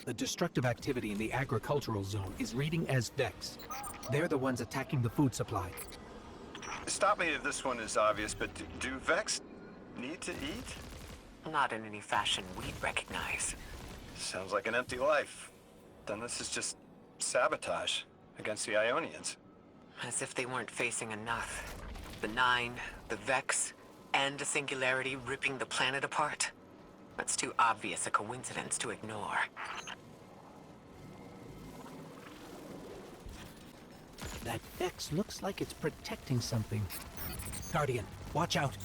The destructive activity in the agricultural zone is reading as Vex. They're the ones attacking the food supply. Stop me if this one is obvious, but do Vex need to eat? Not in any fashion we'd recognize. Sounds like an empty life. Then this is just sabotage against the Ionians. As if they weren't facing enough. The Nine, the Vex, and a singularity ripping the planet apart. That's too obvious a coincidence to ignore. That Vex looks like it's protecting something. Guardian, watch out.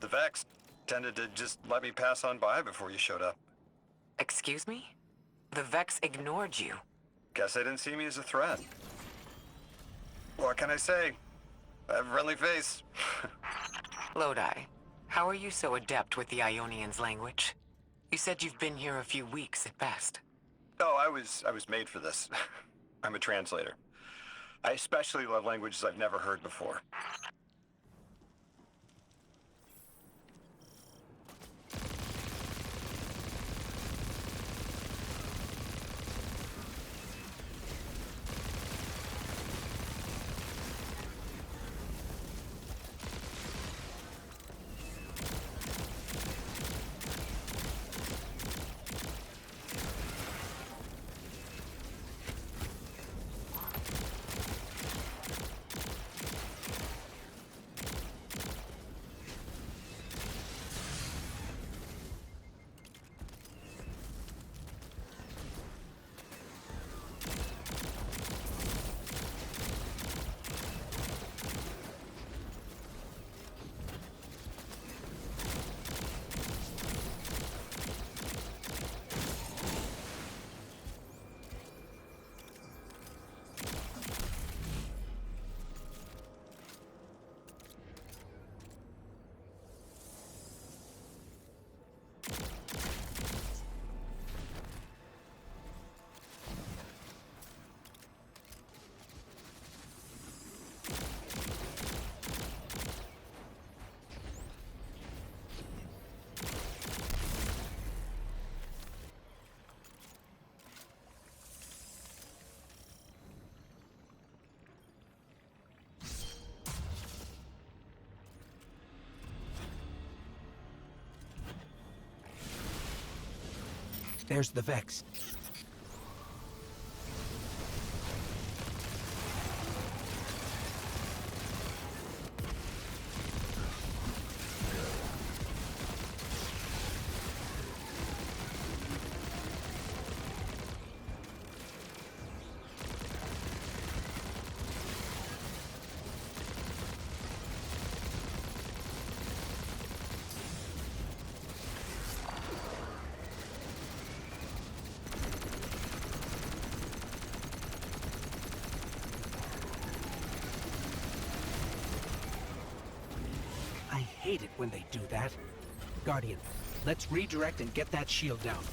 The Vex tended to just let me pass on by before you showed up. Excuse me? The Vex ignored you. Guess they didn't see me as a threat. What can I say? I have a friendly face. Lodi, how are you so adept with the Ionians' language? You said you've been here a few weeks at best. Oh, I was made for this. I'm a translator. I especially love languages I've never heard before. There's the Vex. I hate it when they do that. Guardian, let's redirect and get that shield down.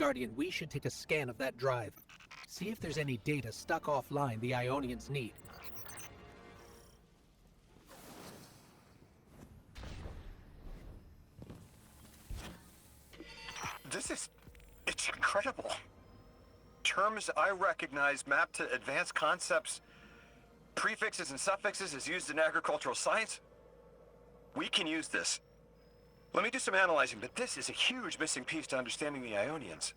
Guardian, we should take a scan of that drive. See if there's any data stuck offline the Ionians need. It's incredible. Terms I recognize mapped to advanced concepts, prefixes and suffixes as used in agricultural science. We can use this. Let me do some analyzing, but this is a huge missing piece to understanding the Ionians.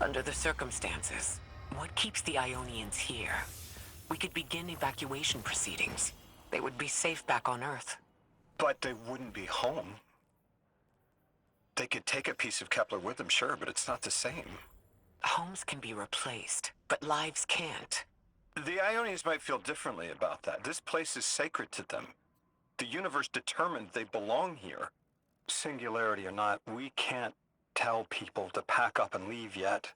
Under the circumstances, what keeps the Ionians here? We could begin evacuation proceedings. They would be safe back on Earth. But they wouldn't be home. They could take a piece of Kepler with them, sure, but it's not the same. Homes can be replaced, but lives can't. The Ionians might feel differently about that. This place is sacred to them. The universe determined they belong here. Singularity or not, we can't tell people to pack up and leave yet.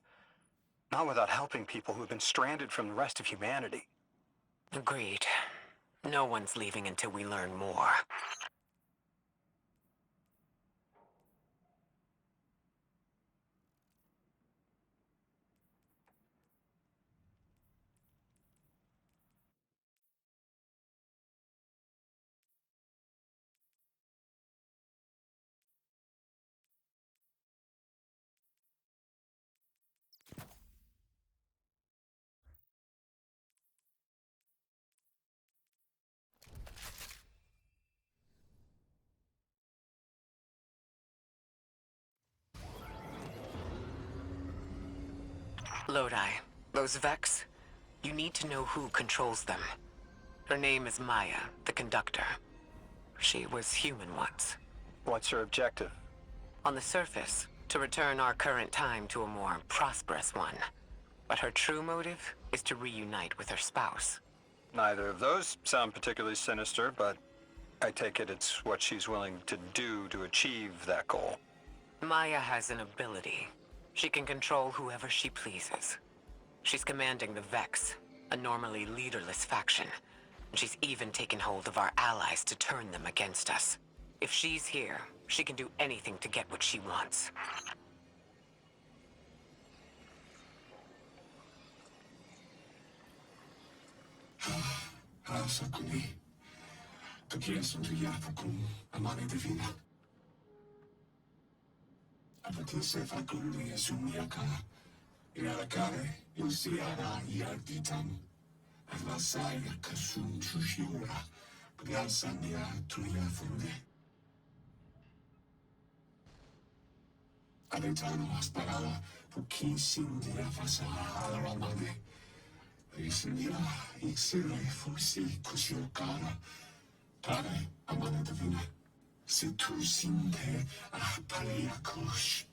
Not without helping people who've been stranded from the rest of humanity. Agreed. No one's leaving until we learn more. Lodi, those Vex, you need to know who controls them. Her name is Maya, the conductor. She was human once. What's her objective? On the surface, to return our current time to a more prosperous one. But her true motive is to reunite with her spouse. Neither of those sound particularly sinister, but I take it it's what she's willing to do to achieve that goal. Maya has an ability. She can control whoever she pleases. She's commanding the Vex, a normally leaderless faction. And she's even taken hold of our allies to turn them against us. If she's here, she can do anything to get what she wants. Sakuni, Tokiasun to Yapakun, Amani Divina. Abatise Fakuni, Sumiaka, Irakare, Luciana, Yarditan, Avasaya, Kasun, Tushura, Gansania, Tuyafunde. Aletano Asparala, Pukin Sindia Fasa, Aramane. Isindira, Ixire, Fusi, Kushokara, Tare, Amana Divina, Situ Sinde, Apalia Kush.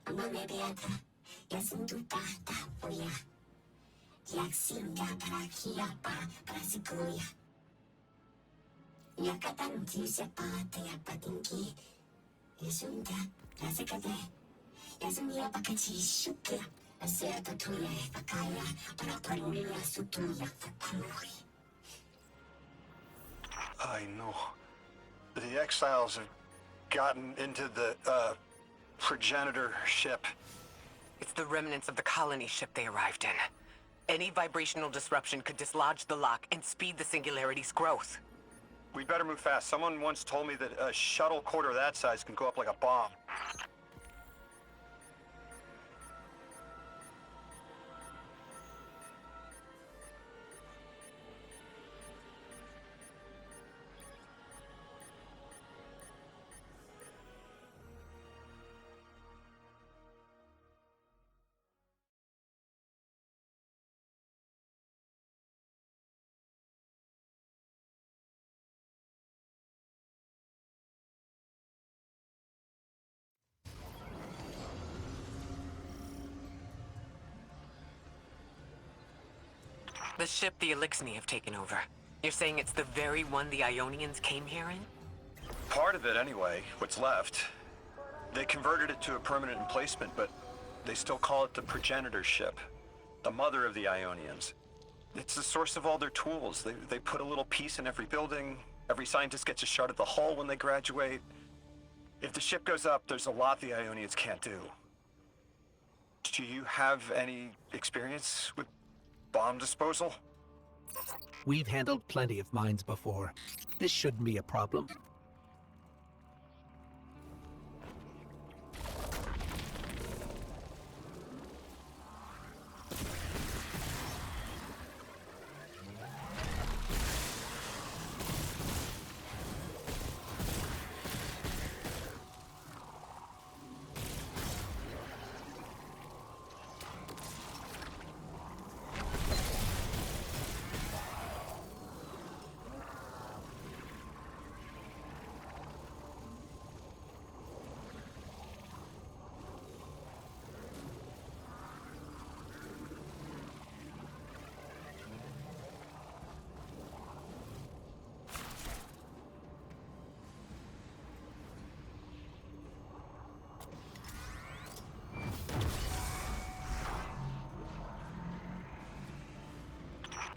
Amane Beata. Yasundupata Puya. Yaksinga Parakia Parasikuya. Yakatanti Sepata Yapatinki. Yasunda, Yasekade. Yasumia Pakachi Shukia. Aserta Tuya Pakaya. Paraparulia Sutuya Fakuri. I know. The exiles have gotten into the, progenitor ship. It's the remnants of the colony ship they arrived in. Any vibrational disruption could dislodge the lock and speed the Singularity's growth. We'd better move fast. Someone once told me that a shuttle quarter that size can go up like a bomb. The ship the Elixni have taken over. You're saying it's the very one the Ionians came here in? Part of it, anyway. What's left. They converted it to a permanent emplacement, but they still call it the progenitor ship. The mother of the Ionians. It's the source of all their tools. They put a little piece in every building. Every scientist gets a shot at the hull when they graduate. If the ship goes up, there's a lot the Ionians can't do. Do you have any experience with bomb disposal? We've handled plenty of mines before. This shouldn't be a problem.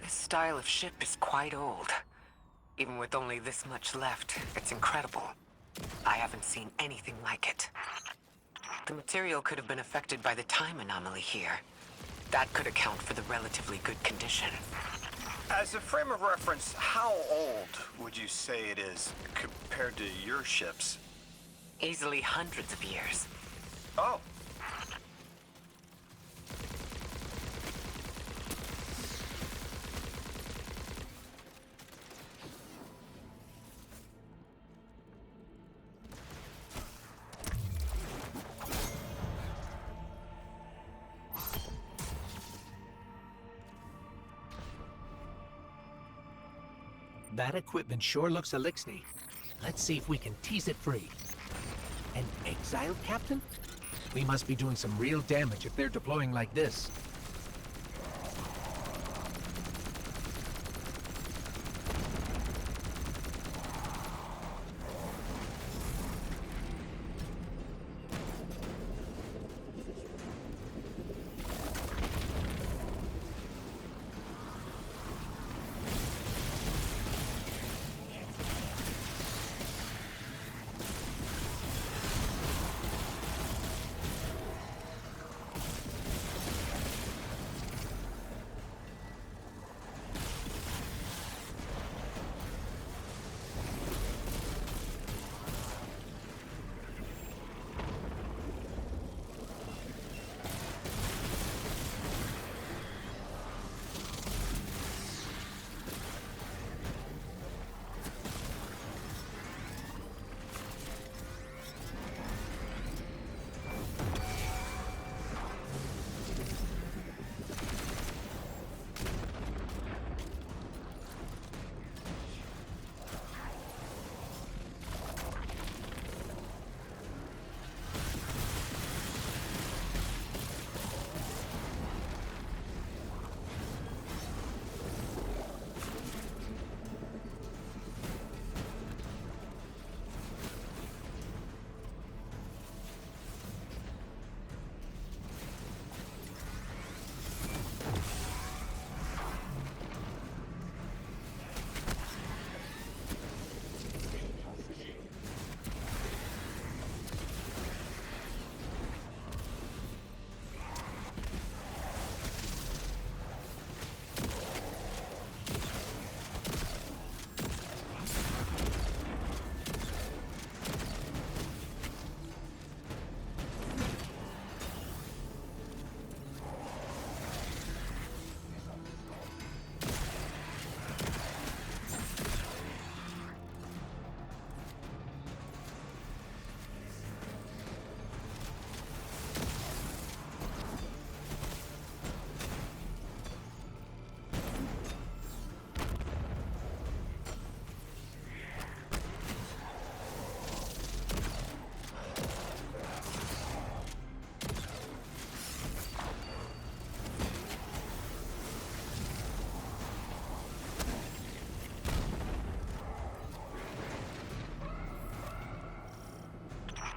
This style of ship is quite old. Even with only this much left, it's incredible. I haven't seen anything like it. The material could have been affected by the time anomaly here. That could account for the relatively good condition. As a frame of reference, how old would you say it is compared to your ships? Easily hundreds of years. Oh. That equipment sure looks Elixni. Let's see if we can tease it free. An exiled captain? We must be doing some real damage if they're deploying like this.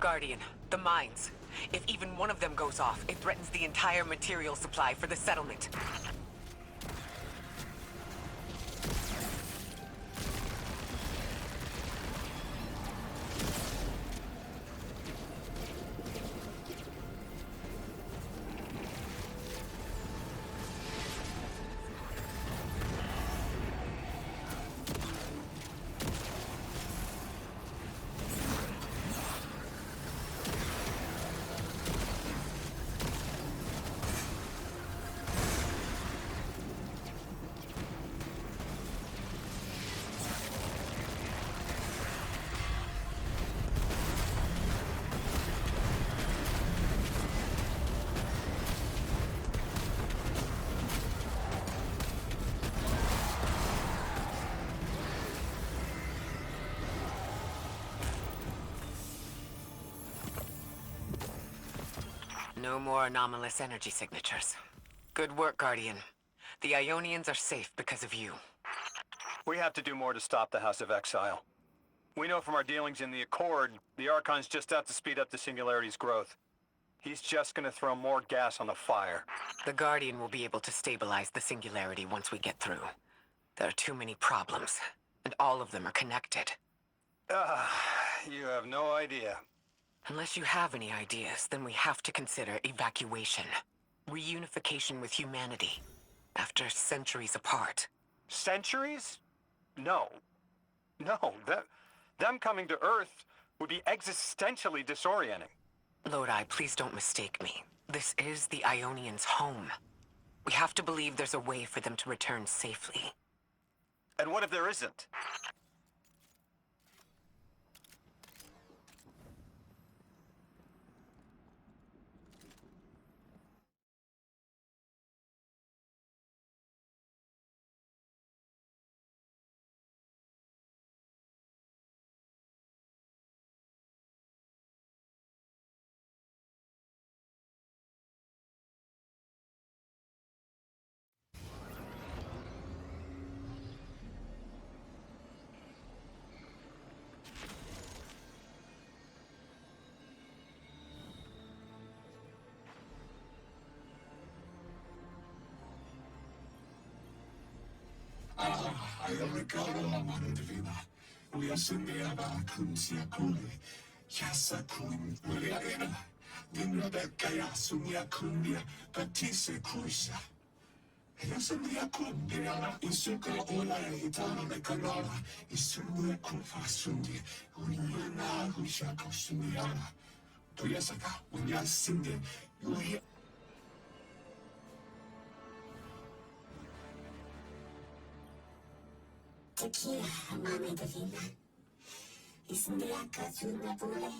Guardian, the mines. If even one of them goes off, it threatens the entire material supply for the settlement. No more anomalous energy signatures. Good work, Guardian. The Ionians are safe because of you. We have to do more to stop the House of Exile. We know from our dealings in the Accord, the Archon's just out to speed up the Singularity's growth. He's just gonna throw more gas on the fire. The Guardian will be able to stabilize the Singularity once we get through. There are too many problems, and all of them are connected. You have no idea. Unless you have any ideas, then we have to consider evacuation. Reunification with humanity. After centuries apart. Centuries? No. No, them coming to Earth would be existentially disorienting. Lodi, please don't mistake me. This is the Ionians' home. We have to believe there's a way for them to return safely. And what if there isn't? Ricardo Mandivina, we are Sindiaba Kuntia Kuli, Yasa Kun, Williana, Dinrabekaya, Sunia Kundia, Patise Cruisa. Yasandia Kundiana, Isuka Ola, Itana Mekanala, Isumia Kufa Sundi, Uniana, Hushako Sundiana, Tuyasaka, Unia Sindi, Ui. Tequila, mami divina. Isundiaka Zuna Bule,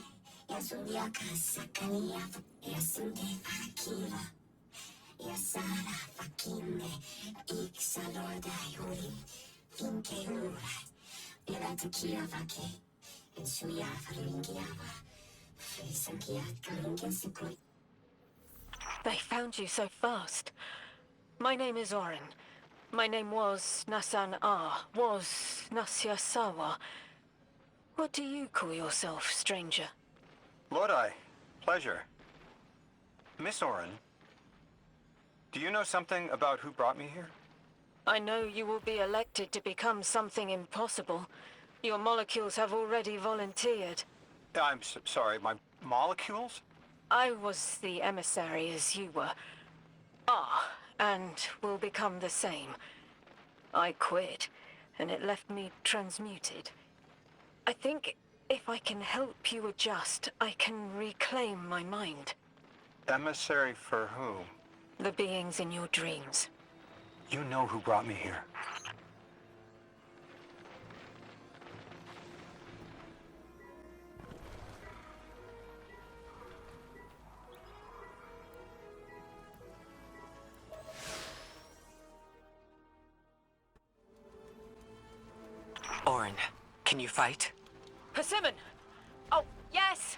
Yasundiaka Sakania, Yasunde Akira, Yasara Fakinde, Ixalorda Yuri, Finke Ura, Ira Tequila Vake, and Suya Faringiava, Frisangia Kalinga Secret. They found you so fast. My name is Orin. My name was was Nasya Sawa. What do you call yourself, stranger? Lodi, pleasure. Miss Orin, do you know something about who brought me here? I know you will be elected to become something impossible. Your molecules have already volunteered. I'm sorry, my molecules? I was the emissary as you were. And will become the same. I quit, and it left me transmuted. I think if I can help you adjust, I can reclaim my mind. Emissary for whom? The beings in your dreams. You know who brought me here. Orin, can you fight? Persimmon! Oh, yes!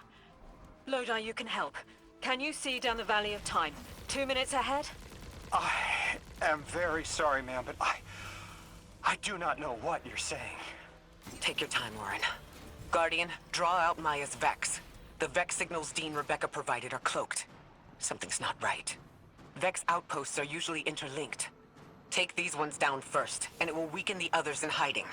Lodi, you can help. Can you see down the Valley of Time? 2 minutes ahead? I am very sorry, ma'am, but I do not know what you're saying. Take your time, Orin. Guardian, draw out Maya's Vex. The Vex signals Dean Rebecca provided are cloaked. Something's not right. Vex outposts are usually interlinked. Take these ones down first, and it will weaken the others in hiding.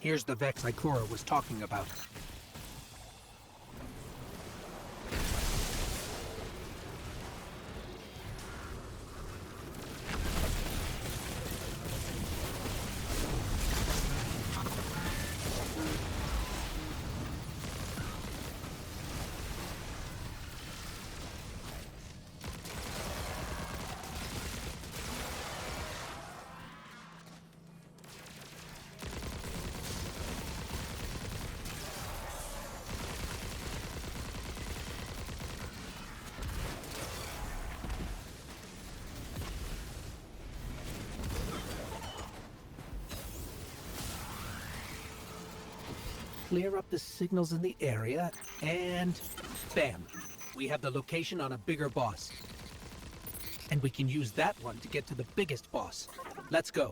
Here's the Vex Ikora was talking about. Clear up the signals in the area, and bam! We have the location on a bigger boss. And we can use that one to get to the biggest boss. Let's go.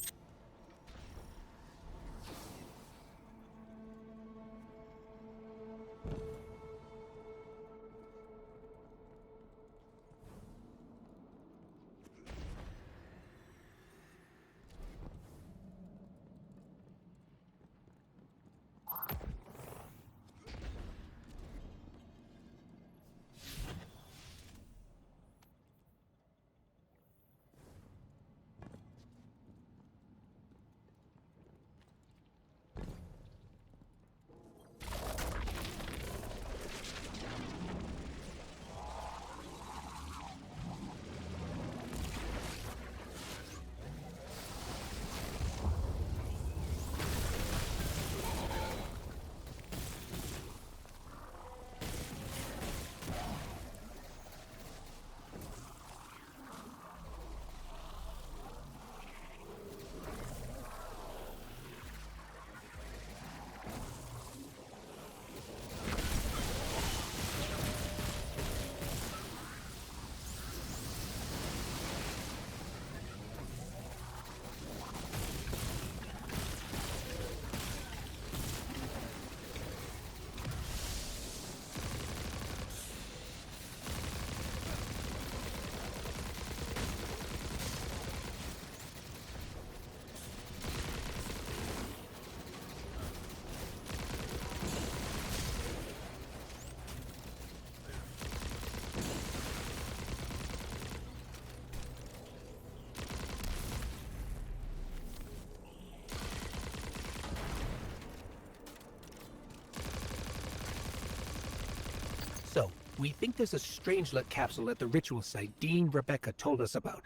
We think there's a Strangelet capsule at the ritual site Dean Rebecca told us about.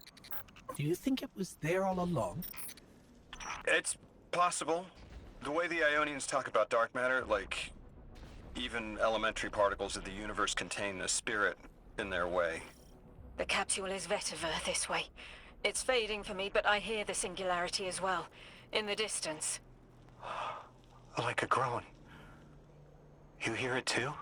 Do you think it was there all along? It's possible. The way the Ionians talk about dark matter, like even elementary particles of the universe contain a spirit in their way. The capsule is Vetiver this way. It's fading for me, but I hear the singularity as well, in the distance. Like a groan. You hear it too?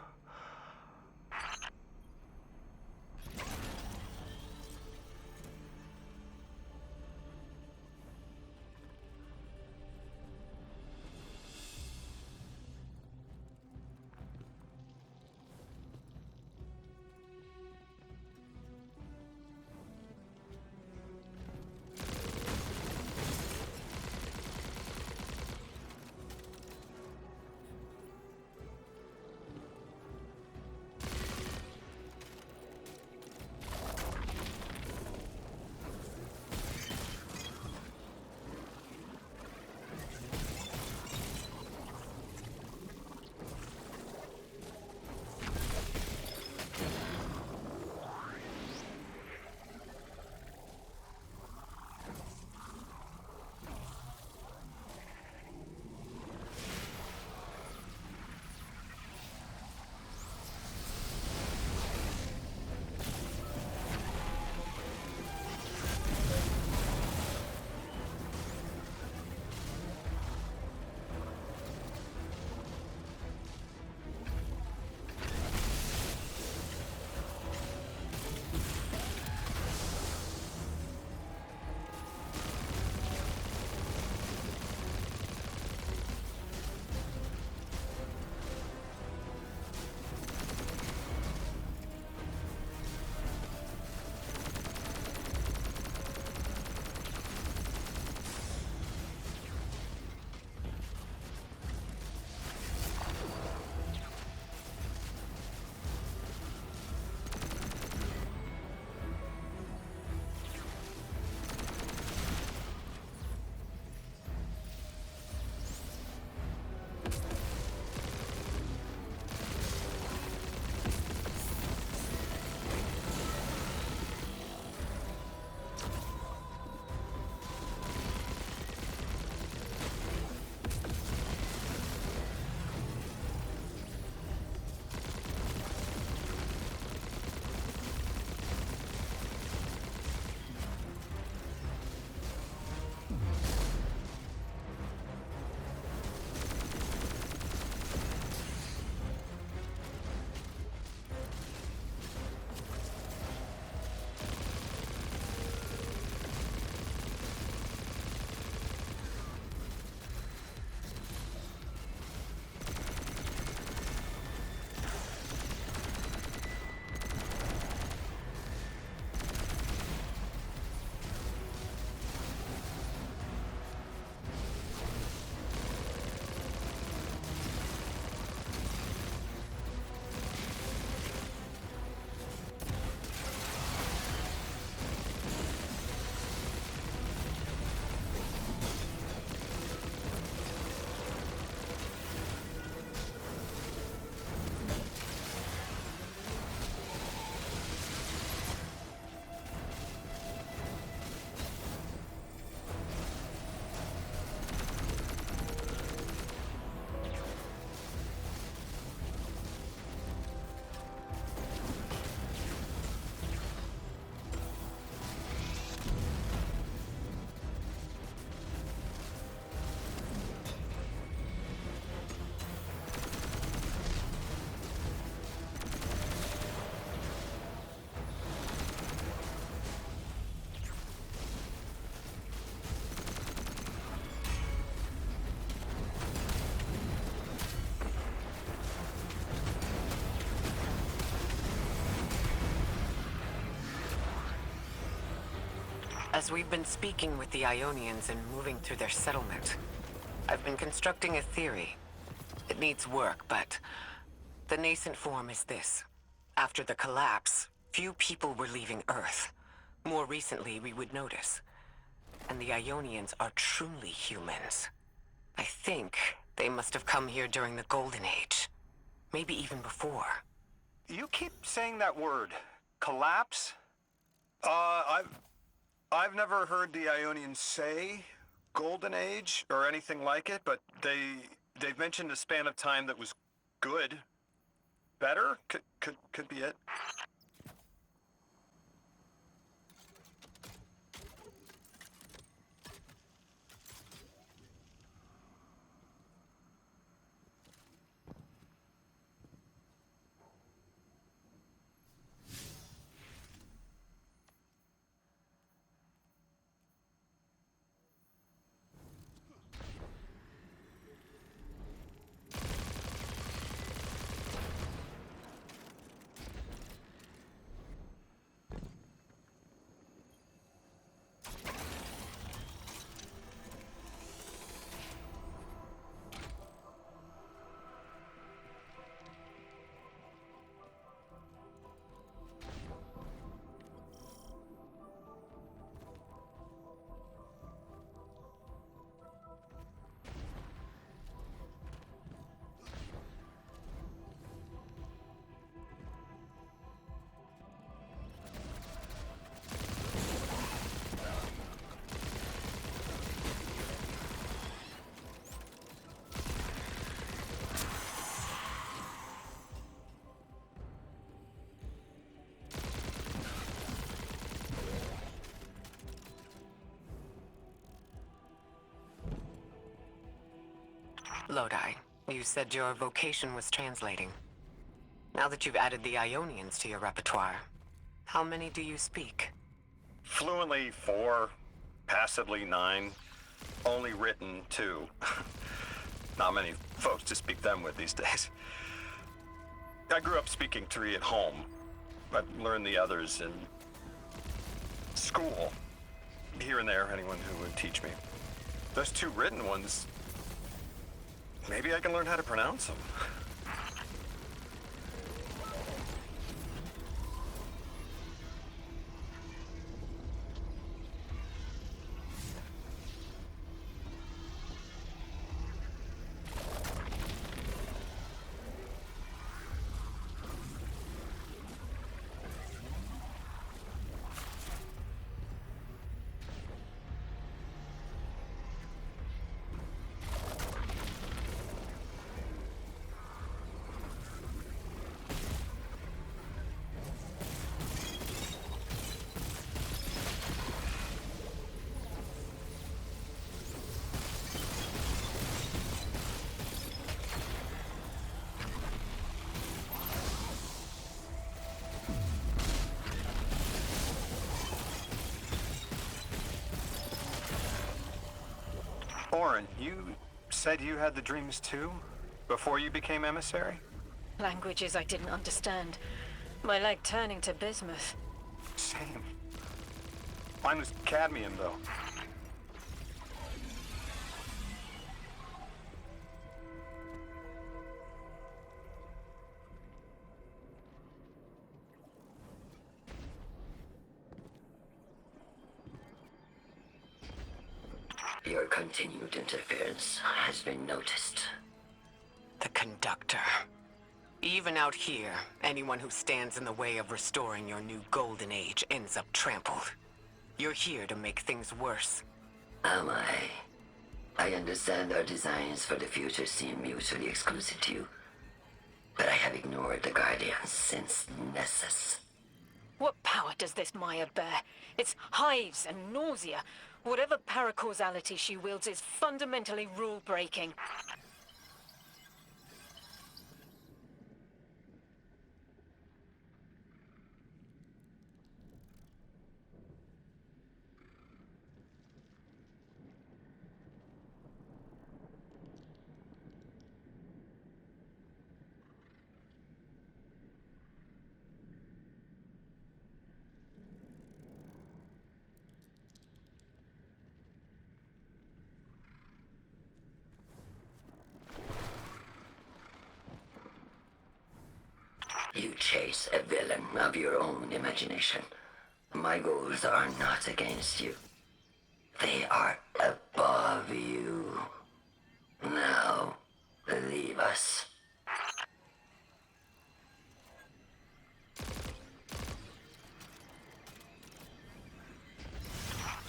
As we've been speaking with the Ionians and moving through their settlement, I've been constructing a theory. It needs work, but the nascent form is this. After the collapse, few people were leaving Earth. More recently, we would notice. And the Ionians are truly humans. I think they must have come here during the Golden Age. Maybe even before. You keep saying that word. Collapse? I've never heard the Ionians say Golden Age or anything like it, but they've mentioned a span of time that was good. Better? Could be it. Lodi, you said your vocation was translating. Now that you've added the Ionians to your repertoire, how many do you speak? Fluently 4, passively 9, only written 2. Not many folks to speak them with these days. I grew up speaking 3 at home. I've learned the others in school. Here and there, anyone who would teach me. Those 2 written ones, maybe I can learn how to pronounce them. Orin, you said you had the dreams too? Before you became emissary? Languages I didn't understand. My leg turning to bismuth. Same. Mine was cadmium, though. Your continued interference has been noticed. The conductor. Even out here, anyone who stands in the way of restoring your new golden age ends up trampled. You're here to make things worse. Am I? I understand our designs for the future seem mutually exclusive to you. But I have ignored the Guardians since Nessus. What power does this Maya bear? It's hives and nausea. Whatever paracausality she wields is fundamentally rule-breaking. You chase a villain of your own imagination. My goals are not against you. They are above you. Now, leave us.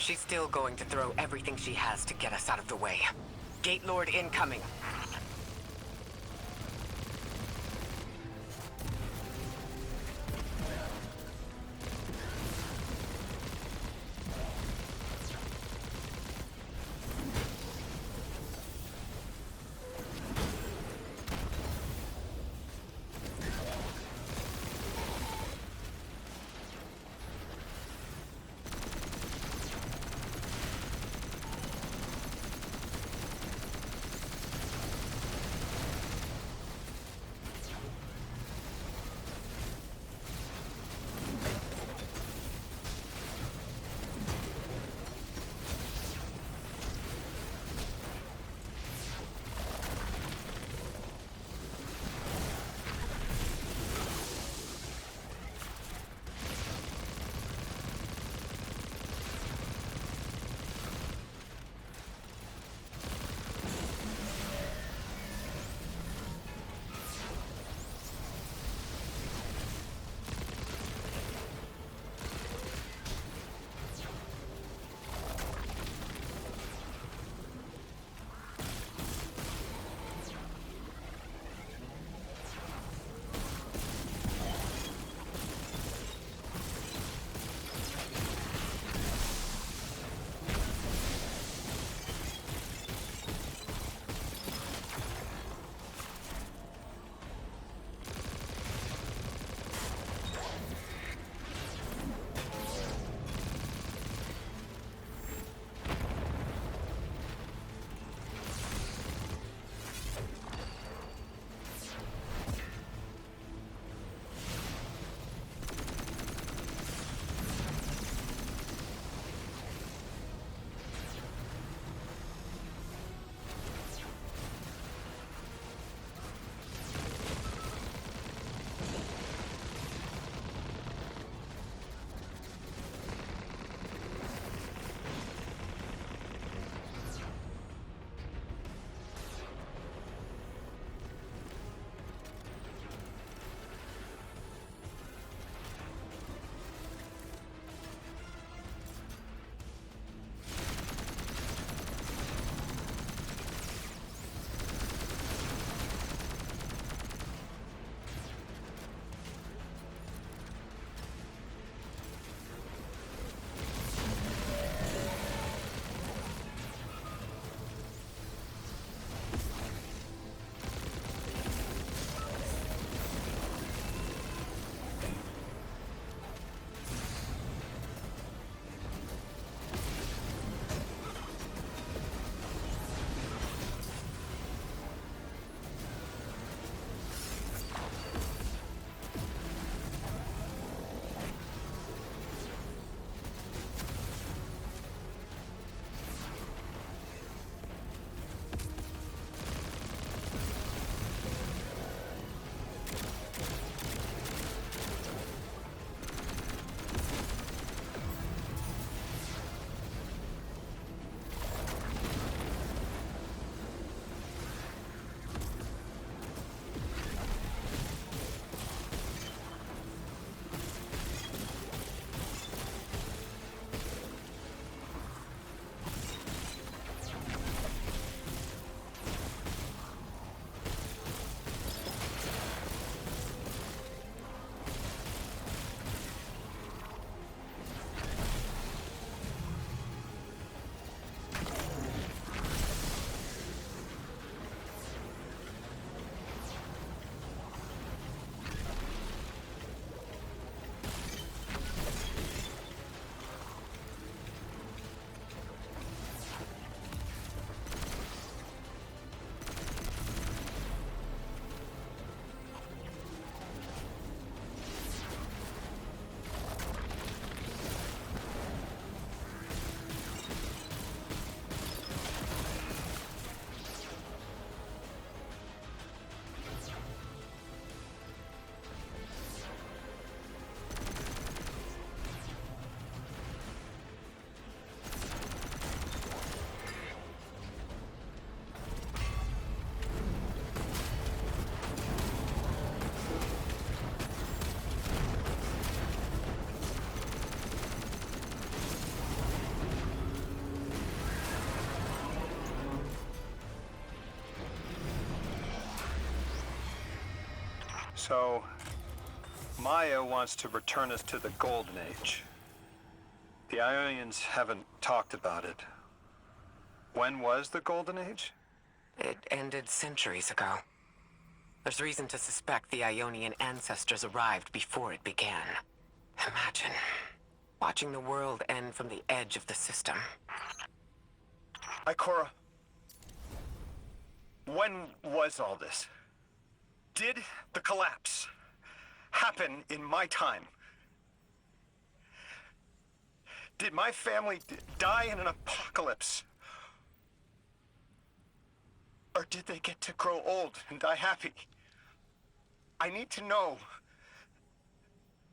She's still going to throw everything she has to get us out of the way. Gate Lord incoming. So, Maya wants to return us to the Golden Age. The Ionians haven't talked about it. When was the Golden Age? It ended centuries ago. There's reason to suspect the Ionian ancestors arrived before it began. Imagine watching the world end from the edge of the system. Ikora, when was all this? Did the collapse happen in my time? Did my family die in an apocalypse? Or did they get to grow old and die happy? I need to know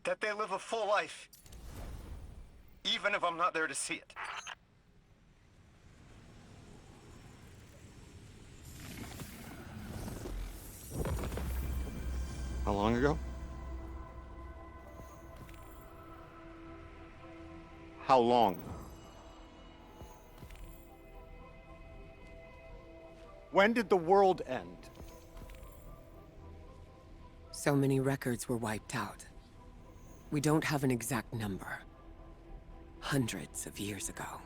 that they live a full life, even if I'm not there to see it. How long ago? How long? When did the world end? So many records were wiped out. We don't have an exact number. Hundreds of years ago.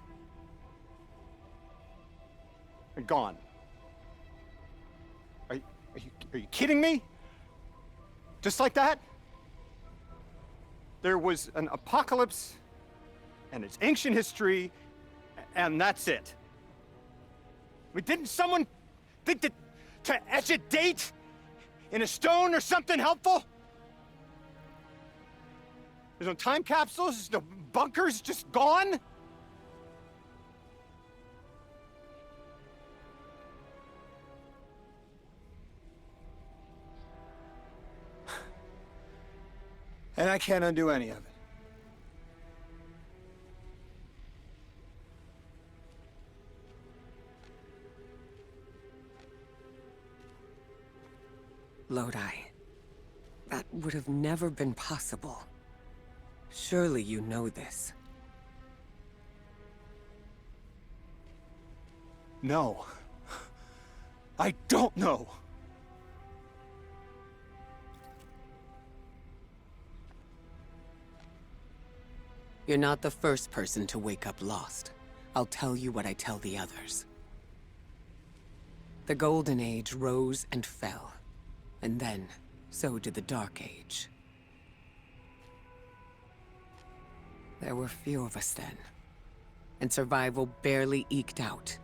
Gone. Are you kidding me? Just like that? There was an apocalypse, and it's ancient history, and that's it. I mean, didn't someone think that to etch a date in a stone or something helpful? There's no time capsules, there's no bunkers, just gone? And I can't undo any of it. Lodi, that would have never been possible. Surely you know this. No. I don't know. You're not the first person to wake up lost. I'll tell you what I tell the others. The Golden Age rose and fell. And then, so did the Dark Age. There were few of us then. And survival barely eked out.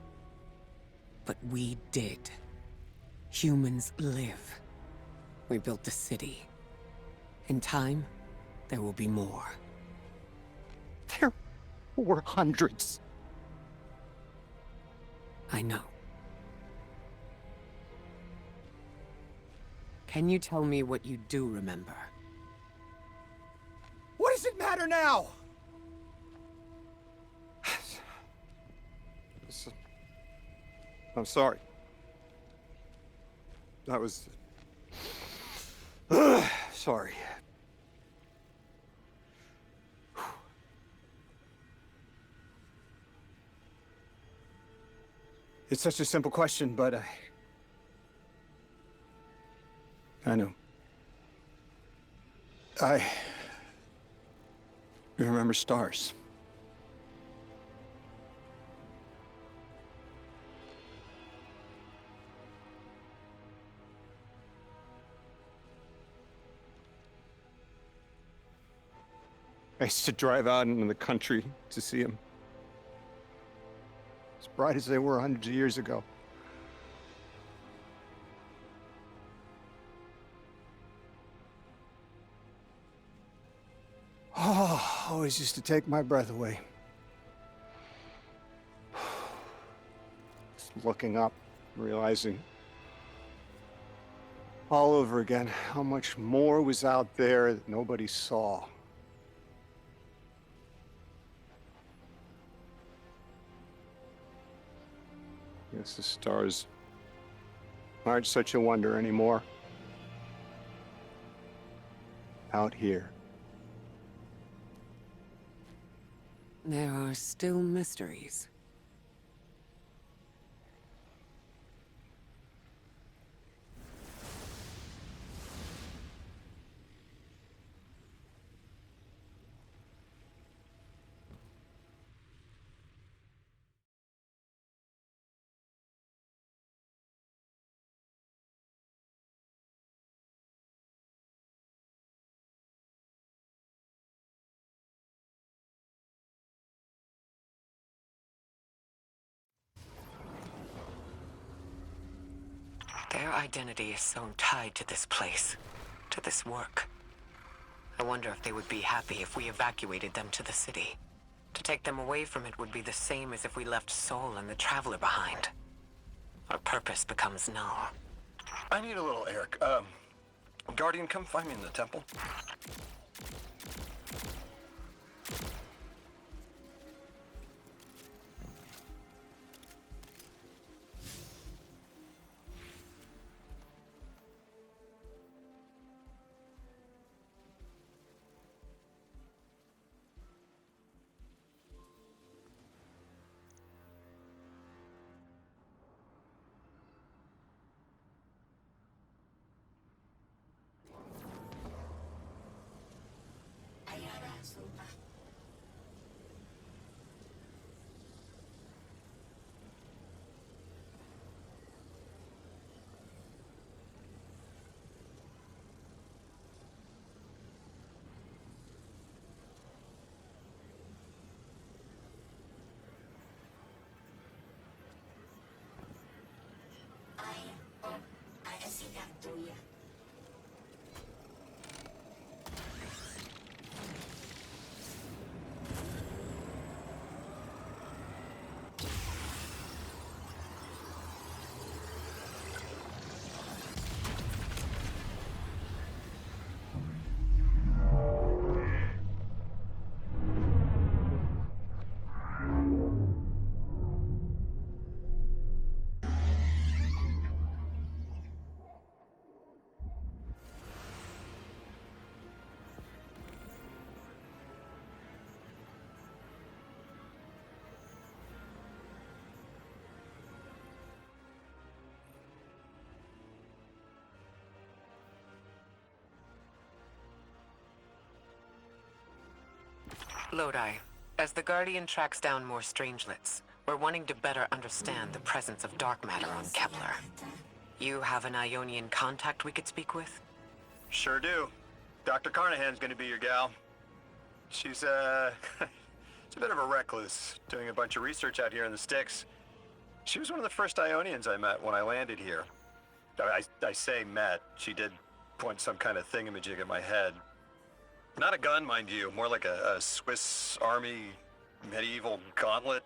But we did. Humans live. We built the city. In time, there will be more. There were hundreds. I know. Can you tell me what you do remember? What does it matter now? I'm sorry. That was... sorry. It's such a simple question, but I know. I remember stars. I used to drive out into the country to see them. As bright as they were hundreds of years ago. Oh, always used to take my breath away. Just looking up, realizing all over again how much more was out there that nobody saw. Guess the stars aren't such a wonder anymore. Out here. There are still mysteries. Their identity is so tied to this place, to this work. I wonder if they would be happy if we evacuated them to the city. To take them away from it would be the same as if we left Soul and the Traveler behind. Our purpose becomes null. I need a little air. Guardian, come find me in the temple. Lodi, as the Guardian tracks down more strangelets, we're wanting to better understand the presence of dark matter on Kepler. You have an Ionian contact we could speak with? Sure do. Dr. Carnahan's gonna be your gal. She's, she's a bit of a recluse, doing a bunch of research out here in the sticks. She was one of the first Ionians I met when I landed here. I say met. She did point some kind of thingamajig at my head. Not a gun, mind you, more like a Swiss Army medieval gauntlet.